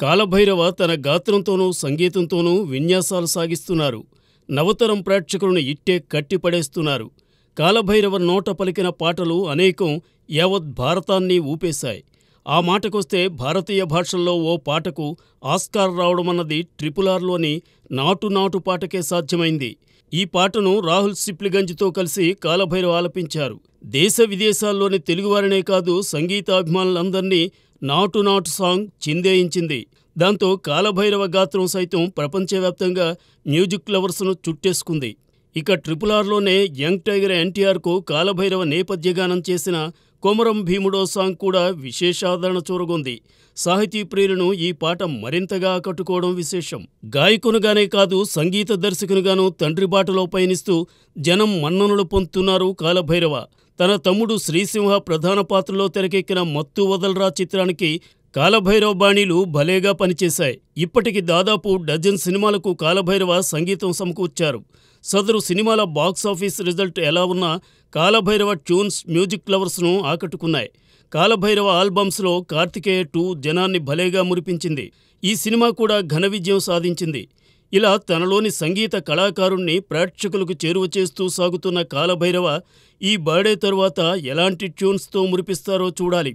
కాలభైరవ తన గాత్రంతోనూ సంగీతంతోనూ విన్యాసాలు సాగిస్తున్నారు. నవతరం ప్రేక్షకులను ఇట్టే కట్టిపడేస్తున్నారు. కాలభైరవ నోట పలికిన పాటలు అనేకం యావత్ భారతాన్ని ఊపేశాయి. ఆ మాటకొస్తే భారతీయ భాషల్లో ఓ పాటకు ఆస్కార్ రావడమన్నది RRRలోని నాటు నాటు పాటకే సాధ్యమైంది. ఈ పాటను రాహుల్ సిప్లిగంజ్తో కలిసి కాలభైరవ ఆలపించారు. దేశ విదేశాల్లోని తెలుగువారినే కాదు సంగీతాభిమానులందర్నీ నాటు నాటు సాంగ్ చిందేయించింది. దాంతో కాలభైరవ గాత్రం సైతం ప్రపంచవ్యాప్తంగా మ్యూజిక్ లవర్స్ను చుట్టేసుకుంది. ఇక RRRలోనే యంగ్ టైగర్ NTRకు కాలభైరవ నేపథ్యగానం చేసిన కొమరం భీముడో సాంగ్ కూడా విశేషాదరణ చూరగొంది. సాహితీ ప్రియులను ఈ పాట మరింతగా ఆకట్టుకోవడం విశేషం. గాయకునిగానే కాదు సంగీత దర్శకునిగానూ తండ్రి బాటలో పయనిస్తూ జనం మన్ననలు పొందుతున్నారు కాలభైరవ. తన తమ్ముడు శ్రీసింహ ప్రధాన పాత్రలో తెరకెక్కిన మత్తు వదలరా చిత్రానికి కాలభైరవ బాణీలు భలేగా పనిచేశాయి. ఇప్పటికి దాదాపు డజన్ సినిమాలకు కాలభైరవ సంగీతం సమకూర్చారు. సదరు సినిమాల బాక్సాఫీస్ రిజల్ట్ ఎలా ఉన్నా కాలభైరవ ట్యూన్స్ మ్యూజిక్ లవర్స్ను ఆకట్టుకున్నాయి. కాలభైరవ ఆల్బమ్స్లో కార్తికేయ 2 జనాన్ని భలేగా మురిపించింది. ఈ సినిమా కూడా ఘన విజయం సాధించింది. ఇలా తనలోని సంగీత కళాకారుణ్ణి ప్రేక్షకులకు చేరువ చేస్తూ సాగుతున్న కాలభైరవ ఈ బర్త్డే తరువాత ఎలాంటి ట్యూన్స్తో మురిపిస్తారో చూడాలి.